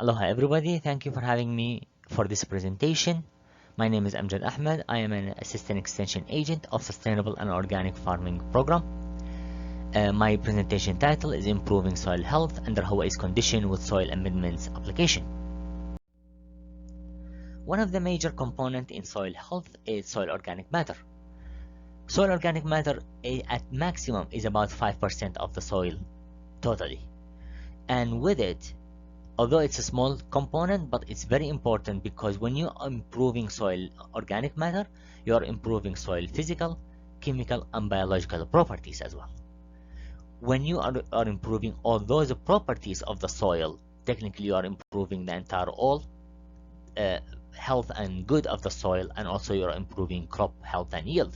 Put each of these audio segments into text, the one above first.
Aloha everybody, thank you for having me for this presentation. My name is Amjad Ahmad. I am an Assistant Extension Agent of Sustainable and Organic Farming Program. My presentation title is Improving Soil Health under Hawaii's Condition with Soil Amendments Application. One of the major components in soil health is soil organic matter. Soil organic matter at maximum is about 5% of the soil totally. And with it, although it's a small component, but it's very important because when you are improving soil organic matter, you are improving soil physical, chemical, and biological properties as well. When you are improving all those properties of the soil, technically you are improving the entire health and good of the soil, and also you are improving crop health and yield.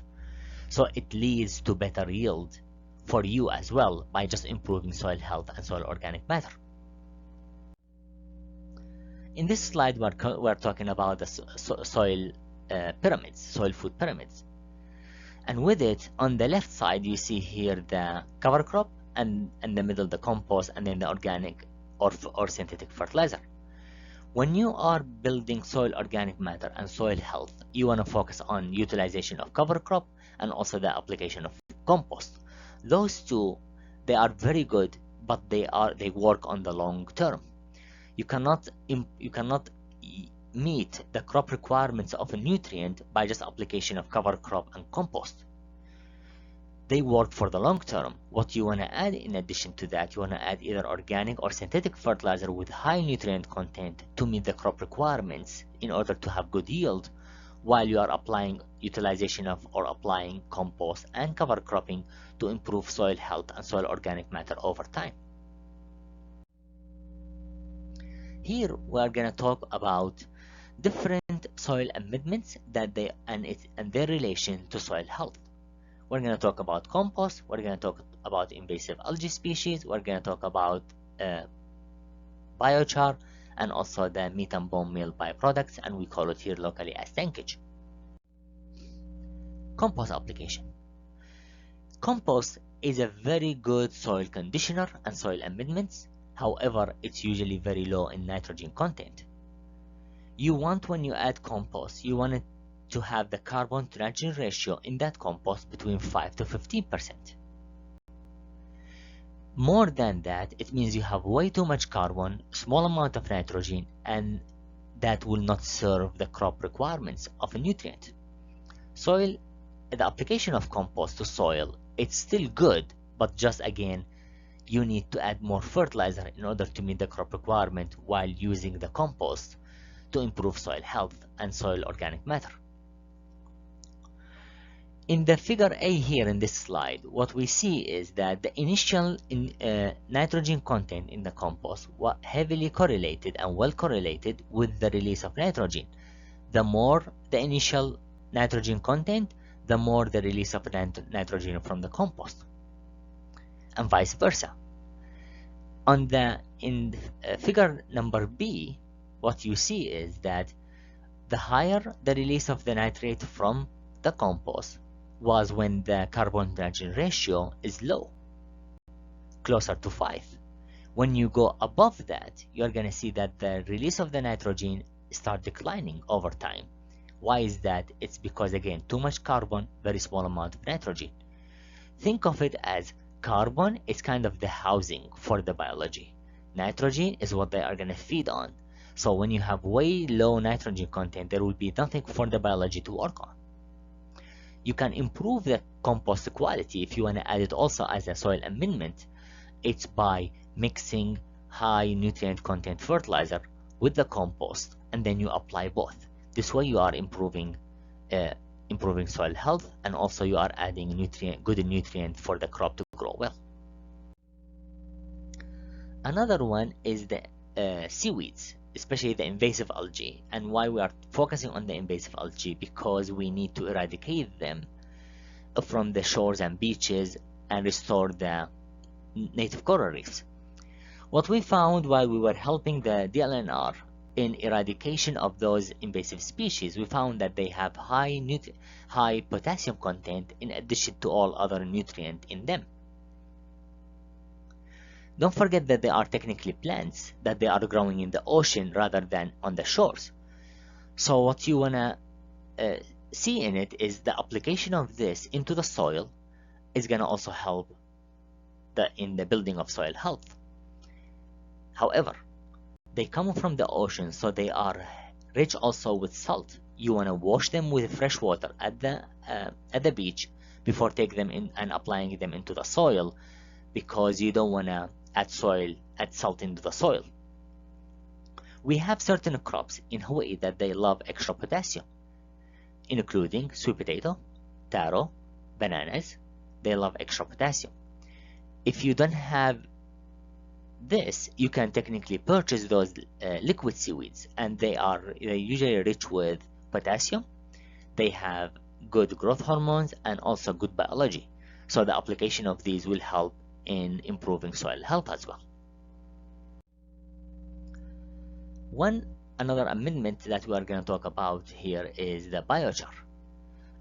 So it leads to better yield for you as well by just improving soil health and soil organic matter. In this slide, we're talking about the soil pyramids, soil food pyramids. And with it, on the left side, you see here the cover crop, and in the middle, the compost, and then the organic or synthetic fertilizer. When you are building soil organic matter and soil health, you want to focus on utilization of cover crop and also the application of compost. Those two, they are very good, but they work on the long term. You cannot meet the crop requirements of a nutrient by just application of cover crop and compost. They work for the long term. What you want to add in addition to that, you want to add either organic or synthetic fertilizer with high nutrient content to meet the crop requirements in order to have good yield, while you are applying utilization of or applying compost and cover cropping to improve soil health and soil organic matter over time. Here we are going to talk about different soil amendments and their relation to soil health. We're going to talk about compost, we're going to talk about invasive algae species, we're going to talk about biochar, and also the meat and bone meal byproducts, and we call it here locally as tankage. Compost application. Compost is a very good soil conditioner and soil amendments. However, it's usually very low in nitrogen content. You want, when you add compost, you want it to have the carbon to nitrogen ratio in that compost between 5 to 15%. More than that, it means you have way too much carbon, small amount of nitrogen, and that will not serve the crop requirements of a nutrient. The application of compost to soil, it's still good, but just again, you need to add more fertilizer in order to meet the crop requirement while using the compost to improve soil health and soil organic matter. In the figure A here in this slide, what we see is that the initial nitrogen content in the compost was heavily correlated and well correlated with the release of nitrogen. The more the initial nitrogen content, the more the release of nitrogen from the compost, and vice versa. In figure number B, what you see is that the higher the release of the nitrate from the compost was when the carbon nitrogen ratio is low, closer to 5. When you go above that, you're going to see that the release of the nitrogen start declining over time. Why is that? It's because, again, too much carbon, very small amount of nitrogen. Think of it as carbon is kind of the housing for the biology. Nitrogen is what they are going to feed on. So when you have way low nitrogen content, there will be nothing for the biology to work on. You can improve the compost quality if you want to add it also as a soil amendment. It's by mixing high nutrient content fertilizer with the compost, and then you apply both. This way you are improving soil health, and also you are adding good nutrient for the crop to grow well. Another one is the seaweeds, especially the invasive algae. And why we are focusing on the invasive algae? Because we need to eradicate them from the shores and beaches and restore the native coral reefs. What we found while we were helping the DLNR in eradication of those invasive species, we found that they have high potassium content in addition to all other nutrients in them. Don't forget that they are technically plants, that they are growing in the ocean rather than on the shores. So what you wanna uh, see in it is the application of this into the soil is gonna also help in the building of soil health. However, they come from the ocean, so they are rich also with salt. You want to wash them with fresh water at the beach before taking them in and applying them into the soil, because you don't want to add salt into the soil. We have certain crops in Hawaii that they love extra potassium, including sweet potato, taro, bananas. They love extra potassium. If you don't have this, you can technically purchase those liquid seaweeds, and they're usually rich with potassium. They have good growth hormones and also good biology. So the application of these will help in improving soil health as well. Another amendment that we are going to talk about here is the biochar.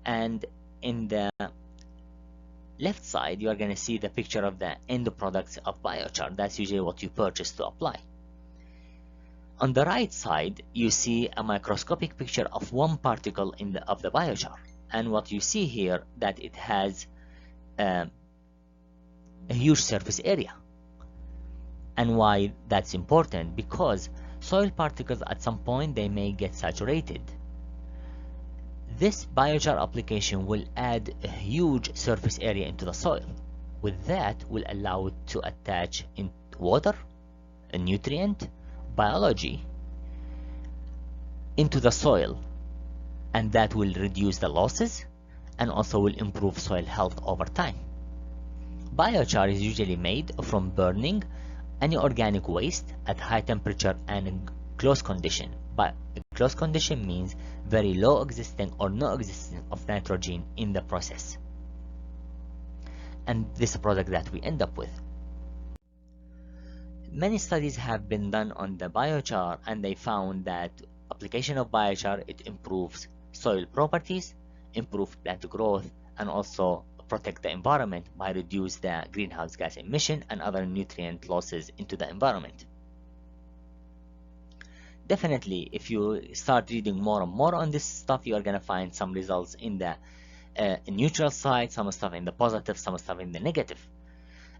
And in the left side, you are going to see the picture of the end products of biochar. That's usually what you purchase to apply. On the right side, you see a microscopic picture of one particle of the biochar. And what you see here, that it has a huge surface area. And why that's important? Because soil particles at some point, they may get saturated. This biochar application will add a huge surface area into the soil. With that, will allow it to attach in water, a nutrient, biology into the soil, and that will reduce the losses and also will improve soil health over time. Biochar is usually made from burning any organic waste at high temperature and in close condition. But close condition means very low existing or no existence of nitrogen in the process. And this is a product that we end up with. Many studies have been done on the biochar, and they found that application of biochar, it improves soil properties, improves plant growth, and also protect the environment by reduce the greenhouse gas emission and other nutrient losses into the environment. Definitely, if you start reading more and more on this stuff, you are going to find some results in the neutral side, some stuff in the positive, some stuff in the negative.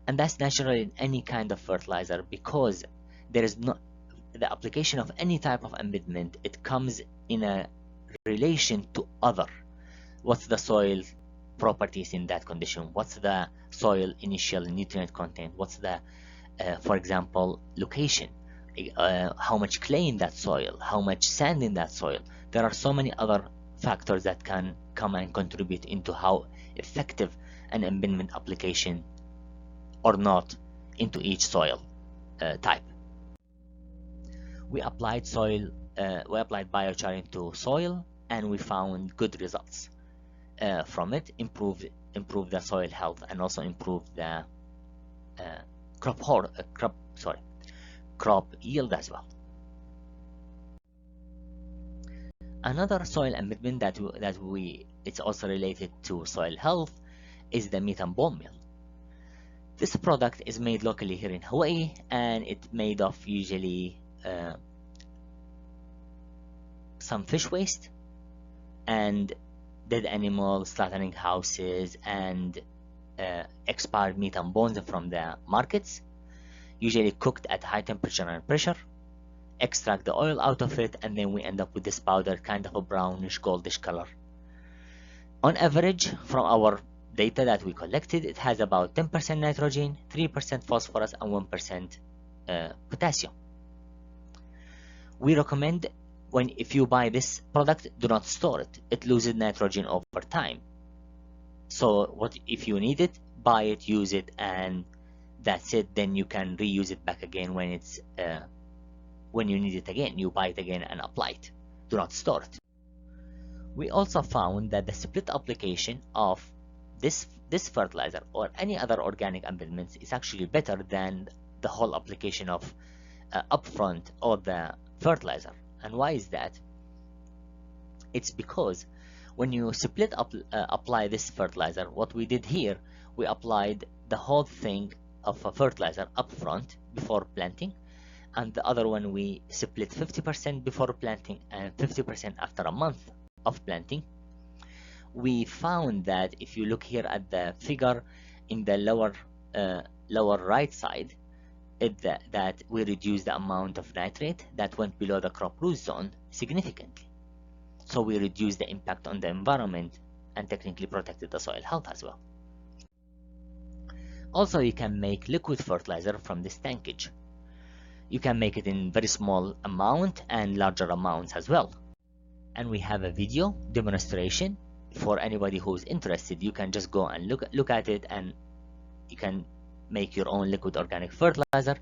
And that's natural in any kind of fertilizer, because there is not the application of any type of amendment. It comes in a relation to other. What's the soil properties in that condition? What's the soil initial nutrient content? What's the, for example, location? How much clay in that soil? How much sand in that soil? There are so many other factors that can come and contribute into how effective an amendment application or not into each soil type. We applied biochar into soil, and we found good results from it. Improved the soil health and also improved the crop yield as well. Another soil amendment it's also related to soil health is the meat and bone meal. This product is made locally here in Hawaii, and it's made of usually some fish waste and dead animals, slaughtering houses, and expired meat and bones from the markets, usually cooked at high temperature and pressure. Extract the oil out of it, and then we end up with this powder, kind of a brownish goldish color. On average, from our data that we collected, it has about 10% nitrogen, 3% phosphorus, and 1% potassium. We recommend, if you buy this product, do not store it. It loses nitrogen over time. So if you need it, buy it, use it, and that's it. Then you can reuse it back again when you need it again. You buy it again and apply it. Do not store it. We also found that the split application of this fertilizer or any other organic amendments is actually better than the whole application of upfront or the fertilizer. And why is that? It's because when you apply this fertilizer, what we did here, we applied the whole thing of a fertilizer up front before planting, and the other one we split 50% before planting and 50% after a month of planting. We found that if you look here at the figure in the lower right side, that we reduced the amount of nitrate that went below the crop root zone significantly. So we reduced the impact on the environment and technically protected the soil health as well. Also, you can make liquid fertilizer from this tankage. You can make it in very small amount and larger amounts as well. And we have a video demonstration for anybody who's interested. You can just go and look at it, and you can make your own liquid organic fertilizer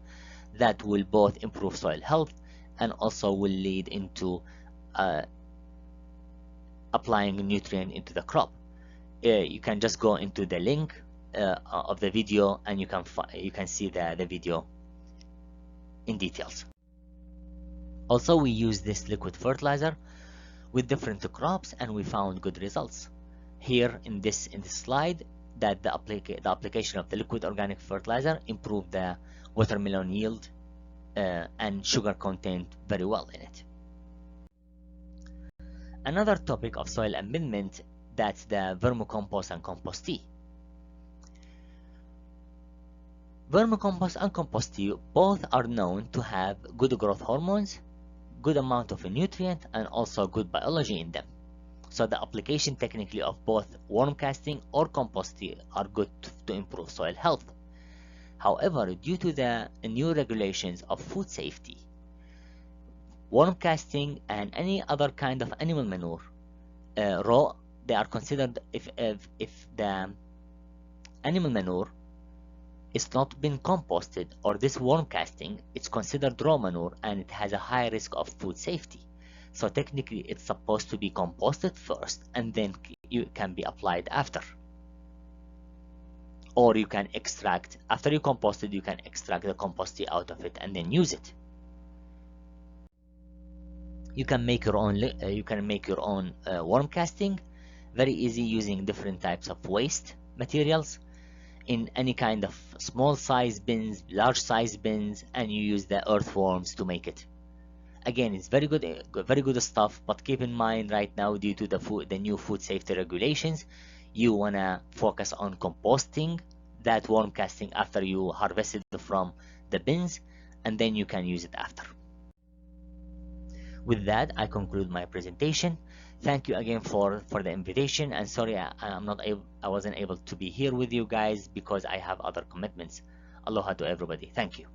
that will both improve soil health and also will lead into applying nutrient into the crop. You can just go into the link of the video, and you can see the video in details. Also, we use this liquid fertilizer with different crops, and we found good results. Here in this slide, that the application of the liquid organic fertilizer improved the watermelon yield and sugar content very well in it. Another topic of soil amendment, that's the vermicompost and compost tea. Vermicompost and compost tea both are known to have good growth hormones, good amount of nutrient, and also good biology in them. So the application technically of both worm casting or compost tea are good to improve soil health. However, due to the new regulations of food safety, worm casting and any other kind of animal manure, raw, they are considered, if the animal manure is not been composted, or this worm casting, it's considered raw manure and it has a high risk of food safety. So technically it's supposed to be composted first and then you can be applied after. Or you can extract, after you compost it, you can extract the compost tea out of it and then use it. You can make your own worm casting, very easy, using different types of waste materials in any kind of small size bins, large size bins, and you use the earthworms to make it. Again, it's very good stuff, but keep in mind right now, due to the new food safety regulations, you wanna focus on composting that worm casting after you harvest it from the bins, and then you can use it after. With that, I conclude my presentation. Thank you again for the invitation, and sorry I wasn't able to be here with you guys because I have other commitments. Aloha to everybody. Thank you.